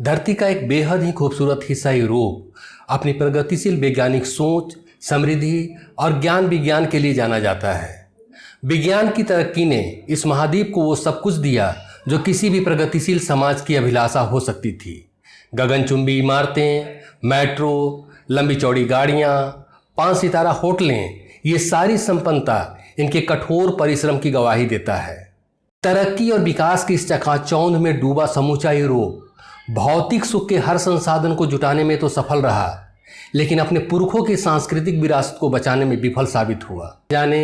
धरती का एक बेहद ही खूबसूरत हिस्सा यूरोप अपनी प्रगतिशील वैज्ञानिक सोच, समृद्धि और ज्ञान विज्ञान के लिए जाना जाता है। विज्ञान की तरक्की ने इस महाद्वीप को वो सब कुछ दिया जो किसी भी प्रगतिशील समाज की अभिलाषा हो सकती थी। गगनचुंबी इमारतें, मेट्रो, लंबी चौड़ी गाड़ियाँ, 5 सितारा होटलें, ये सारी संपन्नता इनके कठोर परिश्रम की गवाही देता है। तरक्की और विकास की इस चकाचौंध में डूबा समूचा यूरोप भौतिक सुख के हर संसाधन को जुटाने में तो सफल रहा, लेकिन अपने पुरखों की सांस्कृतिक विरासत को बचाने में विफल साबित हुआ। जाने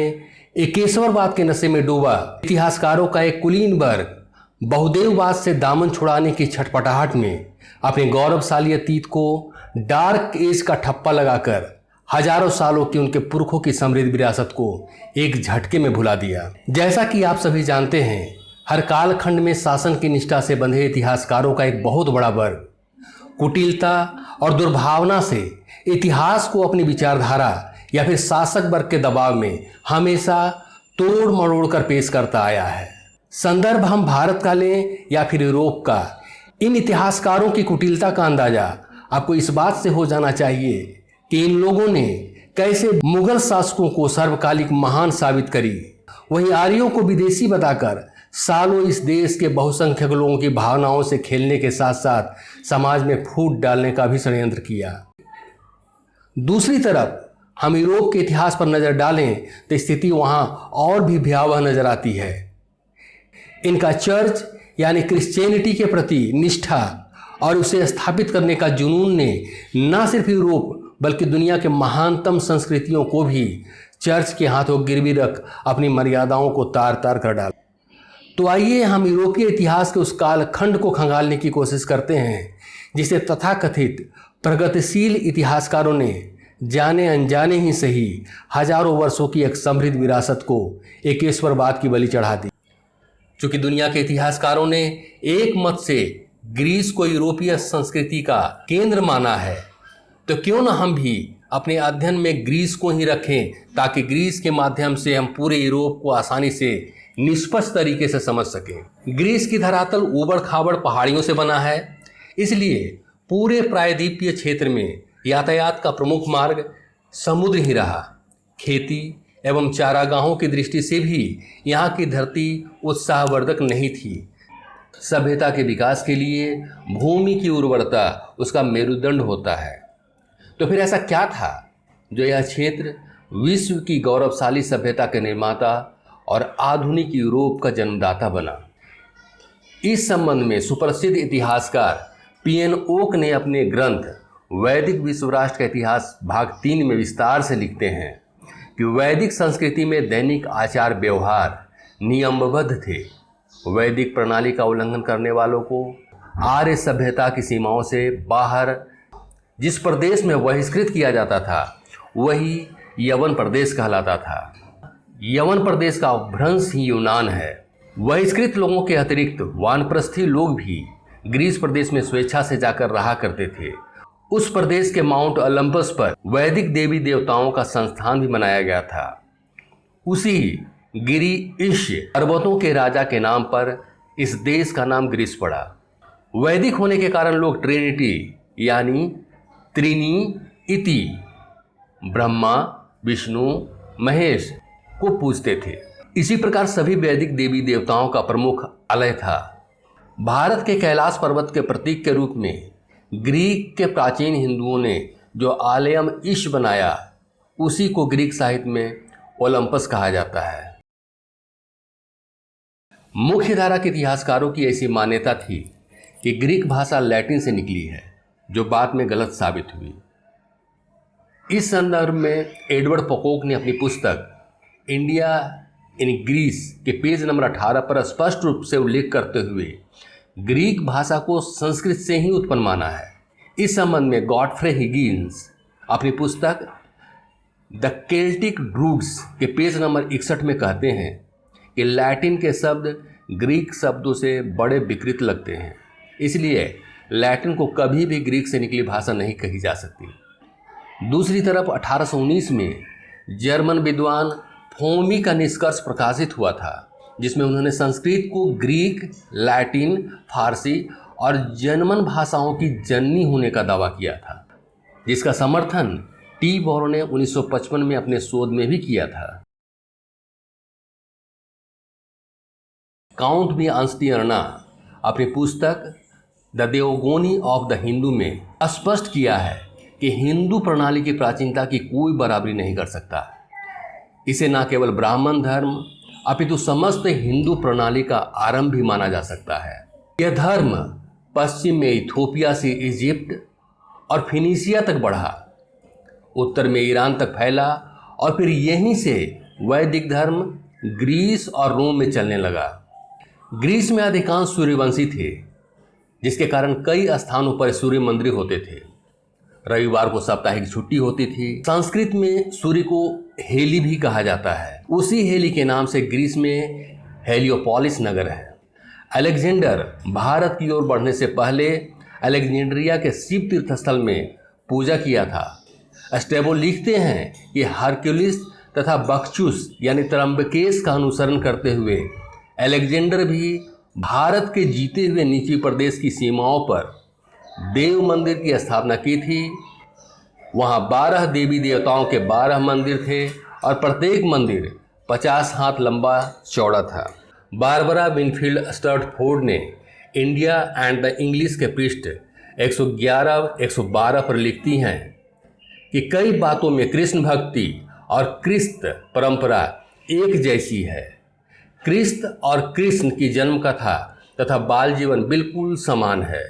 एकेश्वरवाद के नशे में डूबा इतिहासकारों का एक कुलीन वर्ग बहुदेववाद से दामन छुड़ाने की छटपटाहट में अपने गौरवशाली अतीत को डार्क एज का ठप्पा लगाकर हजारों सालों की उनके पुरखों की समृद्ध विरासत को एक झटके में भुला दिया। जैसा कि आप सभी जानते हैं, हर कालखंड में शासन की निष्ठा से बंधे इतिहासकारों का एक बहुत बड़ा वर्ग कुटिलता और दुर्भावना से इतिहास को अपनी विचारधारा या फिर शासक वर्ग के दबाव में हमेशा तोड़ मरोड़ कर पेश करता आया है। संदर्भ हम भारत का लें या फिर यूरोप का, इन इतिहासकारों की कुटिलता का अंदाजा आपको इस बात से हो जाना चाहिए कि इन लोगों ने कैसे मुगल शासकों को सर्वकालिक महान साबित करी, वहीं आर्यों को विदेशी बताकर सालों इस देश के बहुसंख्यक लोगों की भावनाओं से खेलने के साथ साथ समाज में फूट डालने का भी षड्यंत्र किया। दूसरी तरफ हम यूरोप के इतिहास पर नजर डालें तो स्थिति वहां और भी भयावह नजर आती है। इनका चर्च यानी क्रिश्चियनिटी के प्रति निष्ठा और उसे स्थापित करने का जुनून ने न सिर्फ यूरोप बल्कि दुनिया के महानतम संस्कृतियों को भी चर्च के हाथों गिरवी रख अपनी मर्यादाओं को तार तार कर डाला। तो आइए हम यूरोपीय इतिहास के उस कालखंड को खंगालने की कोशिश करते हैं जिसे तथाकथित प्रगतिशील इतिहासकारों ने जाने अनजाने ही सही हजारों वर्षों की एक समृद्ध विरासत को एकेश्वरवाद की बलि चढ़ा दी। चूंकि दुनिया के इतिहासकारों ने एक मत से ग्रीस को यूरोपीय संस्कृति का केंद्र माना है, तो क्यों न हम भी अपने अध्ययन में ग्रीस को ही रखें ताकि ग्रीस के माध्यम से हम पूरे यूरोप को आसानी से निष्पक्ष तरीके से समझ सकें। ग्रीस की धरातल ऊबड़ खाबड़ पहाड़ियों से बना है, इसलिए पूरे प्रायद्वीपीय क्षेत्र में यातायात का प्रमुख मार्ग समुद्र ही रहा। खेती एवं चारागाहों की दृष्टि से भी यहाँ की धरती उत्साहवर्धक नहीं थी। सभ्यता के विकास के लिए भूमि की उर्वरता उसका मेरुदंड होता है। तो फिर ऐसा क्या था जो यह क्षेत्र विश्व की गौरवशाली सभ्यता के निर्माता और आधुनिक यूरोप का जन्मदाता बना? इस संबंध में सुप्रसिद्ध इतिहासकार पीएन ओक ने अपने ग्रंथ वैदिक विश्व राष्ट्र का इतिहास भाग 3 में विस्तार से लिखते हैं कि वैदिक संस्कृति में दैनिक आचार व्यवहार नियमबद्ध थे। वैदिक प्रणाली का उल्लंघन करने वालों को आर्य सभ्यता की सीमाओं से बाहर जिस प्रदेश में बहिष्कृत किया जाता था वही यवन प्रदेश कहलाता था। यवन प्रदेश का अपभ्रंश ही यूनान है। बहिष्कृत लोगों के अतिरिक्त वानप्रस्थी लोग भी ग्रीस प्रदेश में स्वेच्छा से जाकर रहा करते थे। उस प्रदेश के माउंट ओलंपस पर वैदिक देवी देवताओं का संस्थान भी बनाया गया था। उसी गिरी ईश्य पर्वतों के राजा के नाम पर इस देश का नाम ग्रीस पड़ा। वैदिक होने के कारण लोग ट्रिनिटी यानी त्रिनी इति ब्रह्मा, विष्णु, महेश को पूजते थे। इसी प्रकार सभी वैदिक देवी देवताओं का प्रमुख आलय था। भारत के कैलाश पर्वत के प्रतीक के रूप में ग्रीक के प्राचीन हिंदुओं ने जो आलयम ईश बनाया उसी को ग्रीक साहित्य में ओलंपस कहा जाता है। मुख्य धारा के इतिहासकारों की ऐसी मान्यता थी कि ग्रीक भाषा लैटिन से निकली है, जो बाद में गलत साबित हुई। इस संदर्भ में एडवर्ड पकोक ने अपनी पुस्तक इंडिया इन ग्रीस के पेज नंबर 18 पर स्पष्ट रूप से उल्लेख करते हुए ग्रीक भाषा को संस्कृत से ही उत्पन्न माना है। इस संबंध में गॉडफ्रे हिगिन्स अपनी पुस्तक द केल्टिक ड्रूड्स के पेज नंबर 61 में कहते हैं कि लैटिन के शब्द ग्रीक शब्दों से बड़े विकृत लगते हैं, इसलिए लैटिन को कभी भी ग्रीक से निकली भाषा नहीं कही जा सकती। दूसरी तरफ 1819 में जर्मन विद्वान फोमी का निष्कर्ष प्रकाशित हुआ था, जिसमें उन्होंने संस्कृत को ग्रीक, लैटिन, फारसी और जर्मन भाषाओं की जननी होने का दावा किया था, जिसका समर्थन टी बोरो ने 1955 में अपने शोध में भी किया था। काउंट बी अंस्टियर्ना अपनी पुस्तक द देवगोनी ऑफ द हिंदू में स्पष्ट किया है कि हिंदू प्रणाली की प्राचीनता की कोई बराबरी नहीं कर सकता। इसे न केवल ब्राह्मण धर्म अपितु समस्त हिंदू प्रणाली का आरंभ भी माना जा सकता है। यह धर्म पश्चिम में इथोपिया से इजिप्ट और फिनीसिया तक बढ़ा, उत्तर में ईरान तक फैला और फिर यहीं से वैदिक धर्म ग्रीस और रोम में चलने लगा। ग्रीस में अधिकांश सूर्यवंशी थे, जिसके कारण कई स्थानों पर सूर्य मंदिर होते थे। रविवार को साप्ताहिक छुट्टी होती थी। संस्कृत में सूर्य को हेली भी कहा जाता है। उसी हेली के नाम से ग्रीस में हेलियोपोलिस नगर है। अलेक्जेंडर भारत की ओर बढ़ने से पहले अलेक्जेंड्रिया के शिव तीर्थ स्थल में पूजा किया था। स्ट्रैबो लिखते हैं कि हरक्यूलिस तथा बक्चुस यानी त्रंबकेश का अनुसरण करते हुए अलेक्जेंडर भी भारत के जीते हुए निची प्रदेश की सीमाओं पर देव मंदिर की स्थापना की थी। वहाँ 12 देवी देवताओं के 12 मंदिर थे और प्रत्येक मंदिर 50 हाथ लंबा चौड़ा था। बारबरा विनफील्ड स्टर्टफोर्ड ने इंडिया एंड द इंग्लिश के पृष्ठ 111-112 पर लिखती हैं कि कई बातों में कृष्ण भक्ति और क्रिस्त परंपरा एक जैसी है। क्रिस्त और कृष्ण की जन्म कथा तथा बाल जीवन बिल्कुल समान है।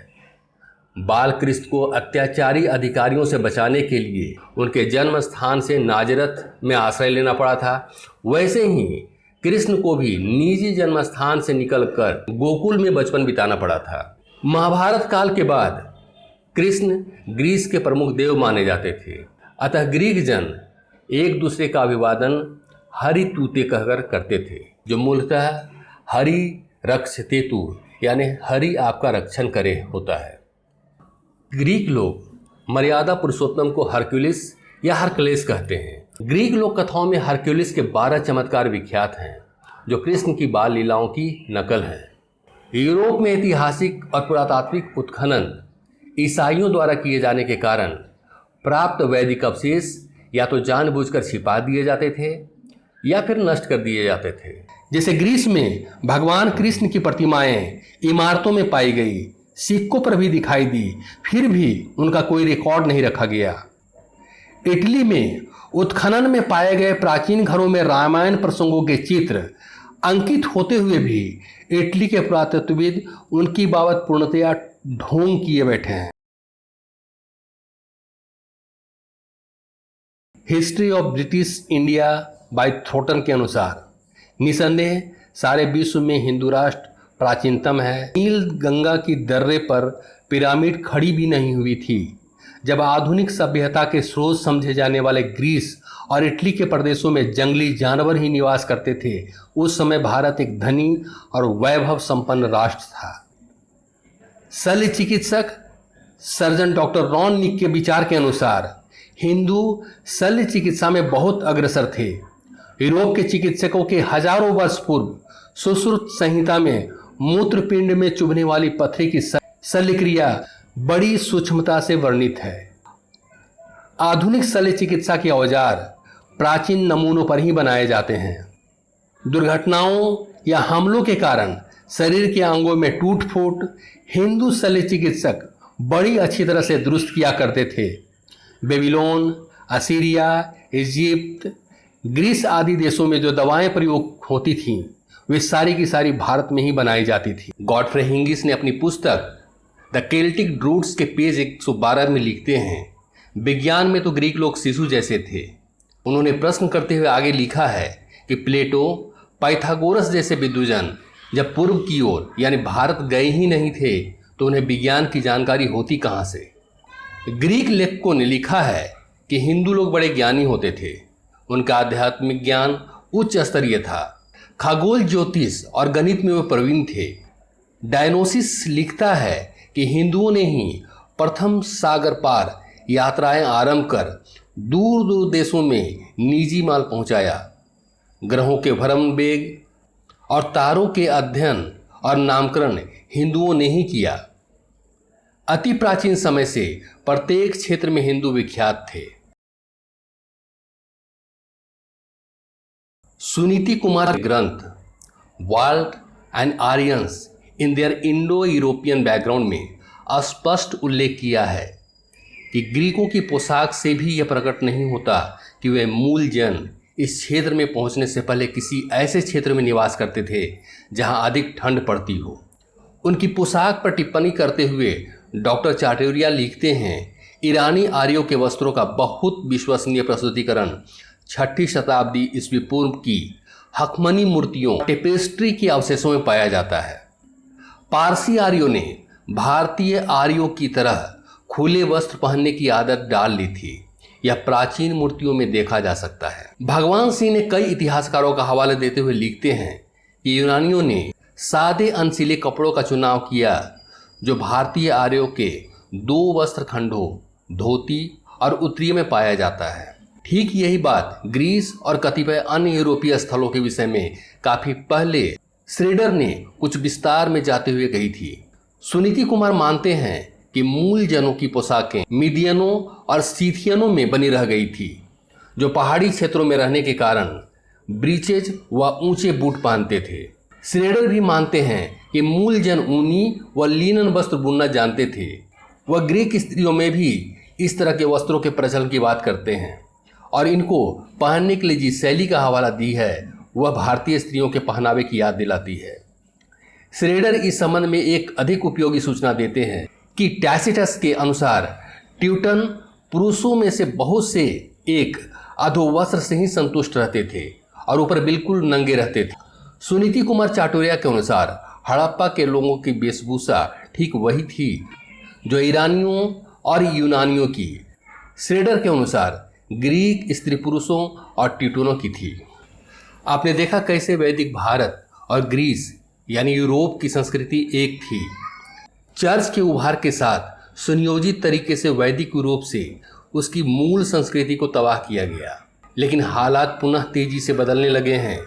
बाल क्रिस्त को अत्याचारी अधिकारियों से बचाने के लिए उनके जन्म स्थान से नाजरत में आश्रय लेना पड़ा था। वैसे ही कृष्ण को भी निजी जन्म स्थान से निकलकर गोकुल में बचपन बिताना पड़ा था। महाभारत काल के बाद कृष्ण ग्रीस के प्रमुख देव माने जाते थे, अतः ग्रीक जन एक दूसरे का अभिवादन हरि तूते कहकर करते थे, जो मूलतः हरि रक्षतेतु यानी हरि आपका रक्षण करे होता है। ग्रीक लोग मर्यादा पुरुषोत्तम को हरक्यूलिस या हरक्लेस कहते हैं। ग्रीक लोक कथाओं में हरक्यूलिस के 12 चमत्कार विख्यात हैं, जो कृष्ण की बाल लीलाओं की नकल हैं। यूरोप में ऐतिहासिक और पुरातात्विक उत्खनन ईसाइयों द्वारा किए जाने के कारण प्राप्त वैदिक अवशेष या तो जानबूझकर छिपा दिए जाते थे या फिर नष्ट कर दिए जाते थे। जैसे ग्रीस में भगवान कृष्ण की प्रतिमाएं इमारतों में पाई गई, सिक्कों पर भी दिखाई दी, फिर भी उनका कोई रिकॉर्ड नहीं रखा गया। इटली में उत्खनन में पाए गए प्राचीन घरों में रामायण प्रसंगों के चित्र अंकित होते हुए भी इटली के पुरातत्वविद उनकी बाबत पूर्णतया ढोंग किए बैठे हैं। History of British India by Thornton के अनुसार निसंदेह सारे विश्व में हिंदू राष्ट्र प्राचीनतम है। नील गंगा की दर्रे पर पिरामिड खड़ी भी नहीं हुई थी। जब आधुनिक सभ्यता के स्रोत समझे जाने वाले ग्रीस और इटली के प्रदेशों में जंगली जानवर ही निवास करते थे, उस समय भारत एक धनी और वैभव संपन्न राष्ट्र था। शल्य चिकित्सक सर्जन डॉक्टर रॉन निक के विचार के अनुसार हिंदू शल्य चिकित्सा में बहुत अग्रसर थे। यूरोप के चिकित्सकों के हजारों वर्ष पूर्व सुश्रुत संहिता में मूत्रपिंड में चुभने वाली पथरी की शल्य क्रिया बड़ी सूक्ष्मता से वर्णित है। आधुनिक शल्य चिकित्सा के औजार प्राचीन नमूनों पर ही बनाए जाते हैं। दुर्घटनाओं या हमलों के कारण शरीर के अंगों में टूट फूट हिंदू शल्य चिकित्सक बड़ी अच्छी तरह से दुरुस्त किया करते थे। बेबीलोन, असीरिया, इजिप्ट, ग्रीस आदि देशों में जो दवाएं प्रयोग होती थीं, वे सारी की सारी भारत में ही बनाई जाती थी। गॉडफ्रे हिंगिस ने अपनी पुस्तक द केल्टिक ड्रूट्स के पेज 112 में लिखते हैं, विज्ञान में तो ग्रीक लोग शिशु जैसे थे। उन्होंने प्रश्न करते हुए आगे लिखा है कि प्लेटो, पाइथागोरस जैसे विद्वजन जब पूर्व की ओर यानी भारत गए ही नहीं थे, तो उन्हें विज्ञान की जानकारी होती कहाँ से। ग्रीक लेखकों ने लिखा है कि हिंदू लोग बड़े ज्ञानी होते थे। उनका आध्यात्मिक ज्ञान उच्च स्तरीय था। खगोल, ज्योतिष और गणित में वे प्रवीण थे। डायनोसिस लिखता है कि हिंदुओं ने ही प्रथम सागर पार यात्राएं आरंभ कर दूर दूर देशों में निजी माल पहुंचाया। ग्रहों के भ्रमण वेग और तारों के अध्ययन और नामकरण हिंदुओं ने ही किया। अति प्राचीन समय से प्रत्येक क्षेत्र में हिंदू विख्यात थे। सुनीति कुमार ग्रंथ world and Aryans in their Indo European background में स्पष्ट उल्लेख किया है कि ग्रीकों की पोशाक से भी यह प्रकट नहीं होता कि वे मूल जन इस क्षेत्र में पहुंचने से पहले किसी ऐसे क्षेत्र में निवास करते थे जहां अधिक ठंड पड़ती हो। उनकी पोशाक पर टिप्पणी करते हुए डॉक्टर चाटुर्या लिखते हैं, ईरानी आर्यों के वस्त्रों का बहुत विश्वसनीय प्रस्तुतिकरण 6ठी शताब्दी ईस्वी पूर्व की हकमनी मूर्तियों टेपेस्ट्री के अवशेषों में पाया जाता है। पारसी आर्यों ने भारतीय आर्यों की तरह खुले वस्त्र पहनने की आदत डाल ली थी। यह प्राचीन मूर्तियों में देखा जा सकता है। भगवान सिंह ने कई इतिहासकारों का हवाला देते हुए लिखते हैं कि यूनानियों ने सादे अनसीले कपड़ों का चुनाव किया जो भारतीय आर्यों के 2 वस्त्र खंडों धोती और उत्तरीय में पाया जाता है। ठीक यही बात ग्रीस और कतिपय अन्य यूरोपीय स्थलों के विषय में काफी पहले श्रेडर ने कुछ विस्तार में जाते हुए कही थी। सुनीति कुमार मानते हैं कि मूल जनों की पोशाकें मीडियनों और सीथियनों में बनी रह गई थी, जो पहाड़ी क्षेत्रों में रहने के कारण ब्रीचेज व ऊंचे बूट पहनते थे। श्रेडर भी मानते हैं कि मूल जन ऊनी व लिनन वस्त्र बुनना जानते थे। वह ग्रीक स्त्रियों में भी इस तरह के वस्त्रों के प्रचलन की बात करते हैं और इनको पहनने के लिए जिस शैली का हवाला दी है वह भारतीय स्त्रियों के पहनावे की याद दिलाती है। श्रेडर इस संबंध में एक अधिक उपयोगी सूचना देते हैं कि टैसिटस के अनुसार ट्यूटन पुरुषों में से बहुत से एक अधोवस्त्र से ही संतुष्ट रहते थे और ऊपर बिल्कुल नंगे रहते थे। सुनीति कुमार चाटुर्या के अनुसार हड़प्पा के लोगों की वेशभूषा ठीक वही थी जो ईरानियों और यूनानियों की, श्रेडर के अनुसार ग्रीक स्त्री पुरुषों और ट्यूटनों की थी। आपने देखा कैसे वैदिक भारत और ग्रीस यानी यूरोप की संस्कृति एक थी। चर्च के उभार के साथ सुनियोजित तरीके से वैदिक यूरोप से उसकी मूल संस्कृति को तबाह किया गया, लेकिन हालात पुनः तेजी से बदलने लगे हैं।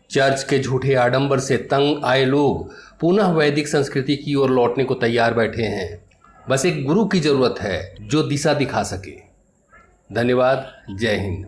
चर्च के झूठे आडंबर से तंग आए लोग पुनः वैदिक संस्कृति की ओर लौटने को तैयार बैठे हैं। बस एक गुरु की जरूरत है जो दिशा दिखा सके। धन्यवाद। जय हिंद।